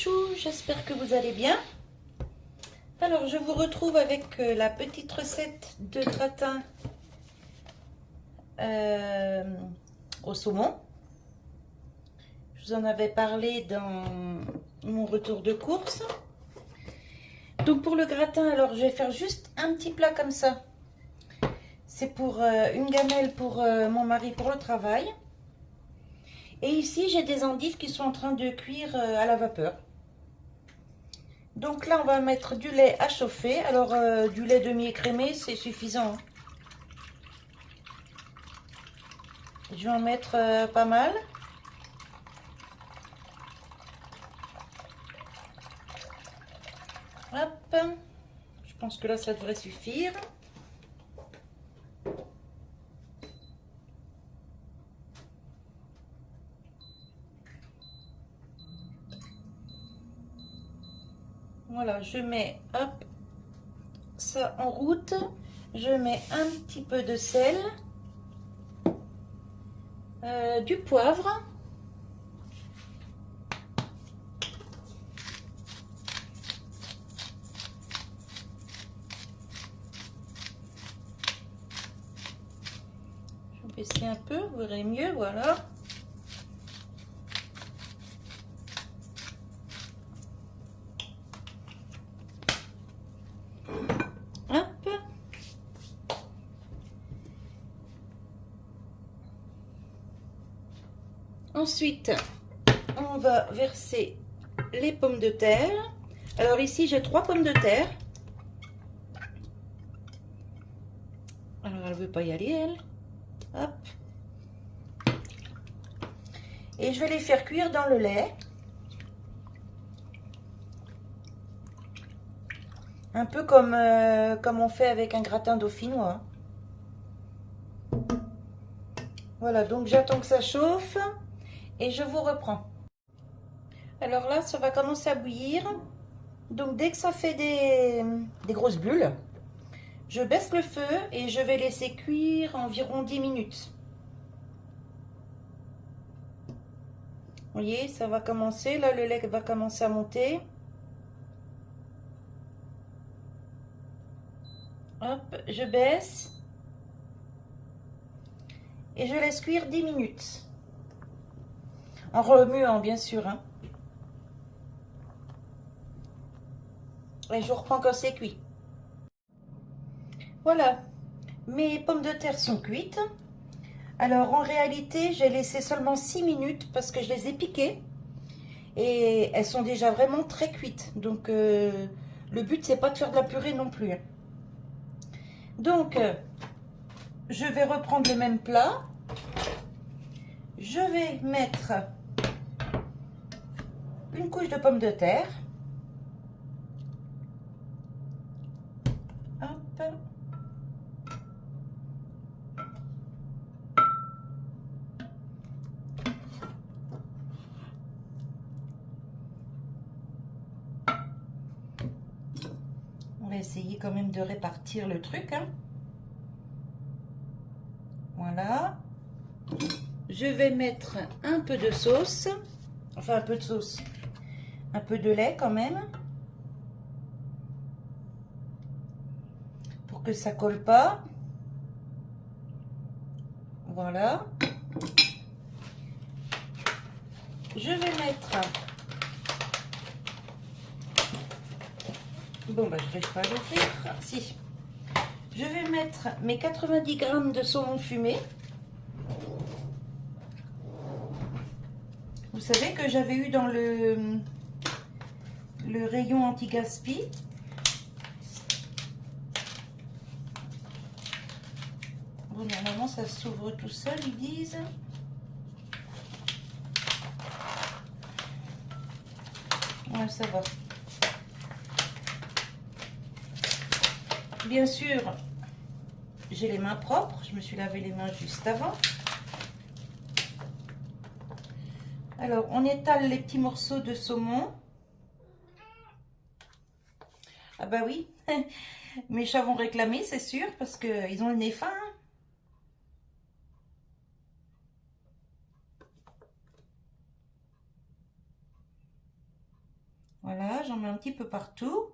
chouchous, j'espère que vous allez bien. Alors je vous retrouve avec la petite recette de gratin au saumon. Je vous en avais parlé dans mon retour de course. Donc pour le gratin, alors je vais faire juste un petit plat comme ça. C'est pour une gamelle pour mon mari pour le travail. Et ici j'ai des endives qui sont en train de cuire à la vapeur. Donc là on va mettre du lait à chauffer. Alors du lait demi-écrémé c'est suffisant, hein. Je vais en mettre pas mal. Hop, je pense que là ça devrait suffire. Voilà, je mets hop ça en route. Je mets un petit peu de sel, du poivre, je vais baisser un peu, vous verrez mieux, voilà. Hop. Ensuite, on va verser les pommes de terre. Alors ici, j'ai 3 pommes de terre. Alors, elle ne veut pas y aller, elle. Hop. Et je vais les faire cuire dans le lait. Un peu comme on fait avec un gratin dauphinois. Voilà, donc j'attends que ça chauffe et je vous reprends. Alors là, ça va commencer à bouillir. Donc dès que ça fait des grosses bulles, je baisse le feu et je vais laisser cuire environ 10 minutes. Vous voyez, ça va commencer. Là, le lait va commencer à monter. Hop, je baisse. Et je laisse cuire 10 minutes. En remuant, bien sûr, hein. Et je reprends quand c'est cuit. Voilà, mes pommes de terre sont cuites. Alors en réalité, j'ai laissé seulement 6 minutes parce que je les ai piquées. Et elles sont déjà vraiment très cuites. Donc le but, c'est pas de faire de la purée non plus. Donc je vais reprendre le même plat. Je vais mettre une couche de pommes de terre. Hop. On va essayer quand même de répartir le truc, hein. Voilà. Je vais mettre un peu de sauce. Enfin, un peu de sauce. Un peu de lait quand même. Pour que ça colle pas. Voilà. Je vais mettre... Bon, bah, je n'arrive pas à l'ouvrir. Si. Je vais mettre mes 90 grammes de saumon fumé. Vous savez que j'avais eu dans le rayon anti-gaspi. Bon, normalement, ça s'ouvre tout seul, ils disent. Ouais, ça va. Bien sûr, j'ai les mains propres. Je me suis lavé les mains juste avant. Alors, on étale les petits morceaux de saumon. Ah bah oui, mes chats vont réclamer, c'est sûr, parce qu'ils ont le nez fin. Voilà, j'en mets un petit peu partout.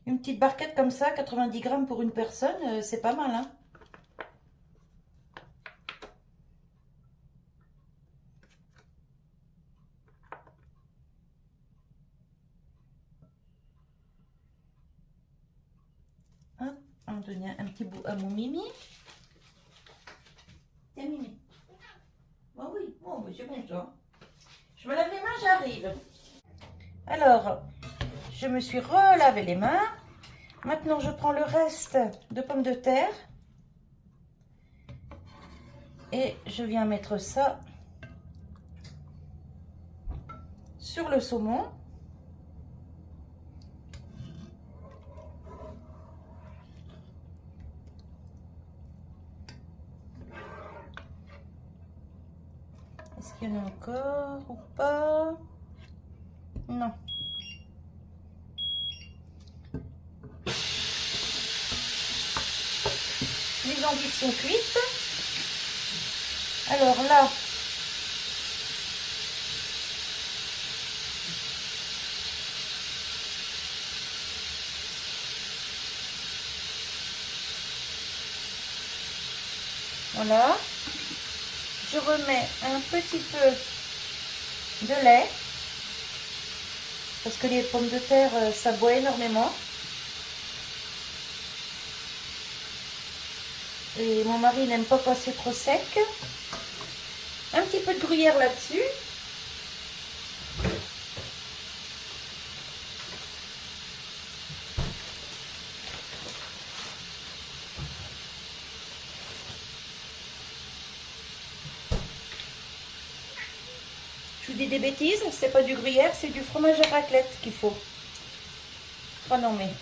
Une petite barquette comme ça, 90 grammes pour une personne, c'est pas mal, hein. Hop, on va donner un petit bout à mon Mimi. Tiens, Mimi. Oh oui, bon, c'est bon ça. Je me lave les mains, j'arrive. Alors, je me suis relavé les mains. Maintenant, je prends le reste de pommes de terre. Et je viens mettre ça sur le saumon. Est-ce qu'il y en a encore ou pas? Non. Les endives sont cuites. Alors là, voilà, je remets un petit peu de lait, parce que les pommes de terre, ça boit énormément. Et mon mari n'aime pas quand c'est trop sec. Un petit peu de gruyère là-dessus. Je vous dis des bêtises, c'est pas du gruyère, c'est du fromage à raclette qu'il faut. Oh non mais...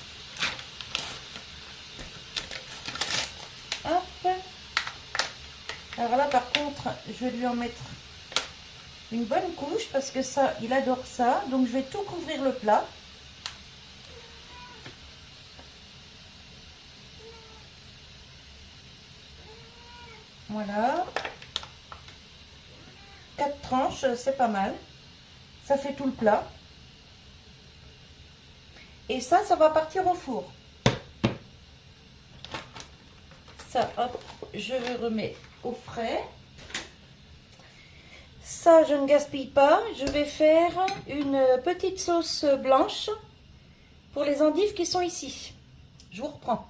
Hop. Alors là par contre, je vais lui en mettre une bonne couche parce que ça, il adore ça. Donc je vais tout couvrir le plat. Voilà. 4 tranches, c'est pas mal. Ça fait tout le plat. Et ça va partir au four. Ça, hop, je le remets au frais. Ça, je ne gaspille pas. Je vais faire une petite sauce blanche pour les endives qui sont ici. Je vous reprends.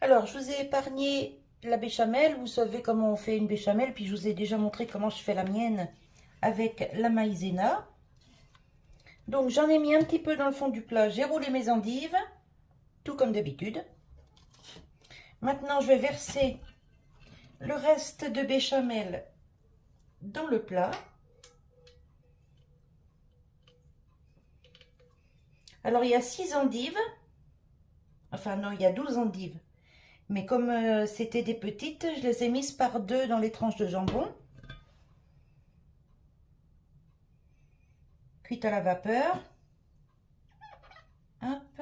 Alors, je vous ai épargné la béchamel. Vous savez comment on fait une béchamel. Puis, je vous ai déjà montré comment je fais la mienne avec la maïzena. Donc, j'en ai mis un petit peu dans le fond du plat. J'ai roulé mes endives, tout comme d'habitude. Maintenant, je vais verser le reste de béchamel dans le plat. Alors, il y a 6 endives. Enfin, non, il y a 12 endives. Mais comme c'était des petites, je les ai mises par 2 dans les tranches de jambon. Cuites à la vapeur. Hop.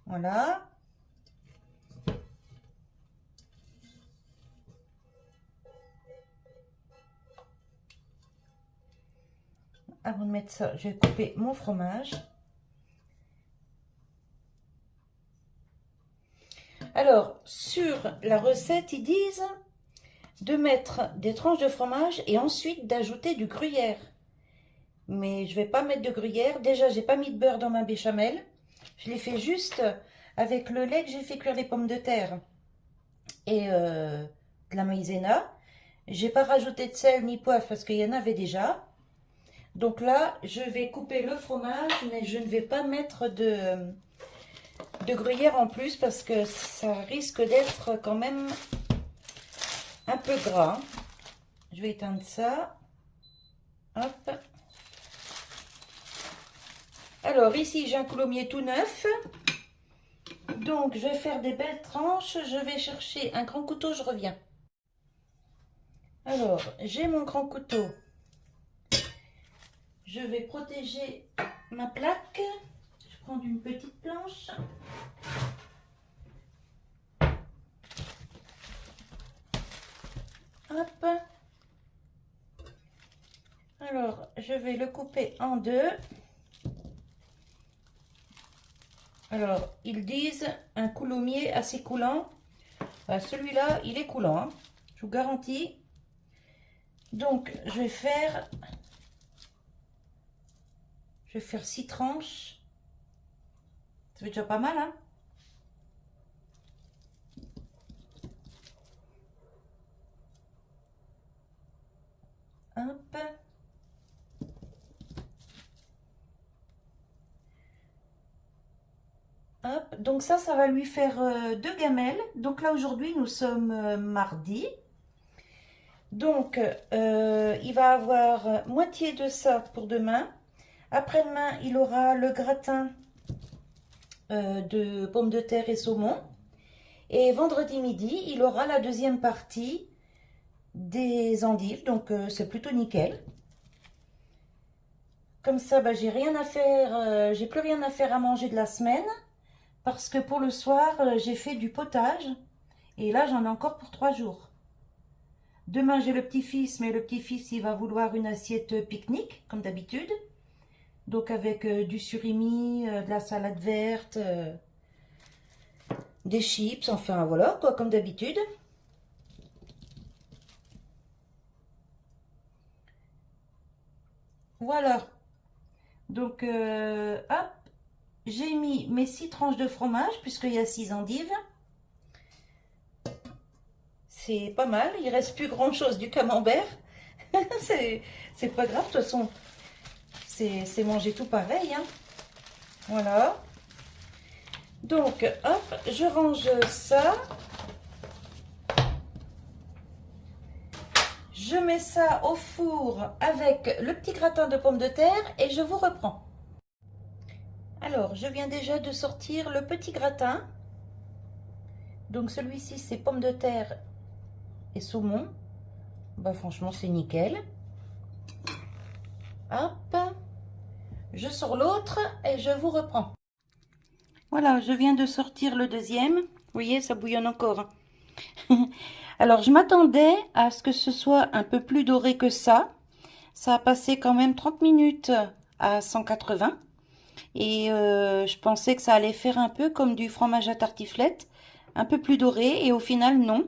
Voilà. Avant de mettre ça, je vais couper mon fromage. Alors, sur la recette, ils disent de mettre des tranches de fromage et ensuite d'ajouter du gruyère. Mais je vais pas mettre de gruyère. Déjà, j'ai pas mis de beurre dans ma béchamel. Je l'ai fait juste avec le lait que j'ai fait cuire les pommes de terre et de la maïzena. J'ai pas rajouté de sel ni poivre parce qu'il y en avait déjà. Donc là, je vais couper le fromage, mais je ne vais pas mettre de gruyère en plus parce que ça risque d'être quand même un peu gras. Je vais éteindre ça. Hop. Alors ici, j'ai un coulommiers tout neuf. Donc, je vais faire des belles tranches. Je vais chercher un grand couteau, je reviens. Alors, j'ai mon grand couteau. Je vais protéger ma plaque. Je prends une petite planche. Hop. Alors, je vais le couper en deux. Alors, ils disent un coulommiers assez coulant. Celui-là, il est coulant, hein, je vous garantis. Donc, je vais faire 6 tranches. Ça fait déjà pas mal, hein? Hop. Hop. Donc ça va lui faire 2 gamelles. Donc là, aujourd'hui, nous sommes mardi. Donc, il va avoir moitié de ça pour demain. Après-demain, il aura le gratin de pommes de terre et saumon. Et vendredi midi, il aura la deuxième partie des endives. Donc, c'est plutôt nickel. Comme ça, bah, j'ai rien à faire, j'ai plus rien à faire à manger de la semaine. Parce que pour le soir, j'ai fait du potage. Et là, j'en ai encore pour 3 jours. Demain, j'ai le petit-fils, mais le petit-fils, il va vouloir une assiette pique-nique, comme d'habitude. Donc, avec du surimi, de la salade verte, des chips, enfin, voilà, quoi, comme d'habitude. Voilà. Donc, hop, j'ai mis mes 6 tranches de fromage, puisqu'il y a 6 endives. C'est pas mal, il reste plus grand chose du camembert. C'est pas grave, de toute façon, c'est manger tout pareil, hein. Voilà. Donc, hop, je range ça. Je mets ça au four avec le petit gratin de pommes de terre et je vous reprends. Alors, je viens déjà de sortir le petit gratin. Donc, celui-ci, c'est pommes de terre et saumon. Bah, franchement, c'est nickel. Hop, je sors l'autre et je vous reprends. Voilà, je viens de sortir le deuxième. Vous voyez, ça bouillonne encore. Alors, je m'attendais à ce que ce soit un peu plus doré que ça. Ça a passé quand même 30 minutes à 180. Et je pensais que ça allait faire un peu comme du fromage à tartiflette, un peu plus doré. Et au final, non.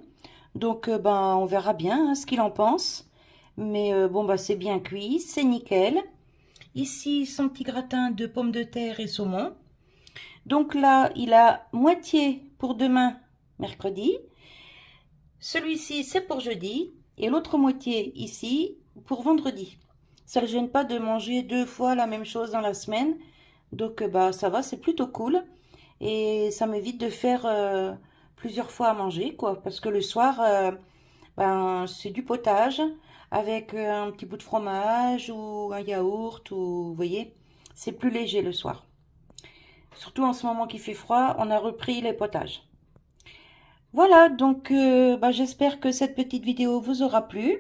Donc, ben, on verra bien hein, ce qu'il en pense. Mais bon, bah, c'est bien cuit, c'est nickel. Ici, son petit gratin de pommes de terre et saumon. Donc là, il a moitié pour demain, mercredi. Celui-ci, c'est pour jeudi. Et l'autre moitié ici, pour vendredi. Ça ne gêne pas de manger 2 fois la même chose dans la semaine. Donc, bah, ça va, c'est plutôt cool. Et ça m'évite de faire plusieurs fois à manger, quoi. Parce que le soir, ben, c'est du potage avec un petit bout de fromage ou un yaourt. Ou, vous voyez, c'est plus léger le soir. Surtout en ce moment qu'il fait froid, on a repris les potages. Voilà, donc bah, j'espère que cette petite vidéo vous aura plu.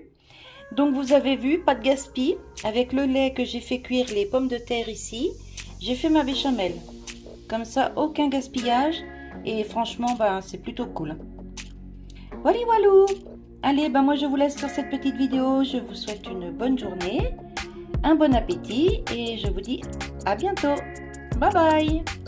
Donc vous avez vu, pas de gaspille. Avec le lait que j'ai fait cuire les pommes de terre ici, j'ai fait ma béchamel. Comme ça, aucun gaspillage. Et franchement, bah, c'est plutôt cool. Voilà, walou. Allez, bah, moi je vous laisse sur cette petite vidéo. Je vous souhaite une bonne journée, un bon appétit et je vous dis à bientôt. Bye bye.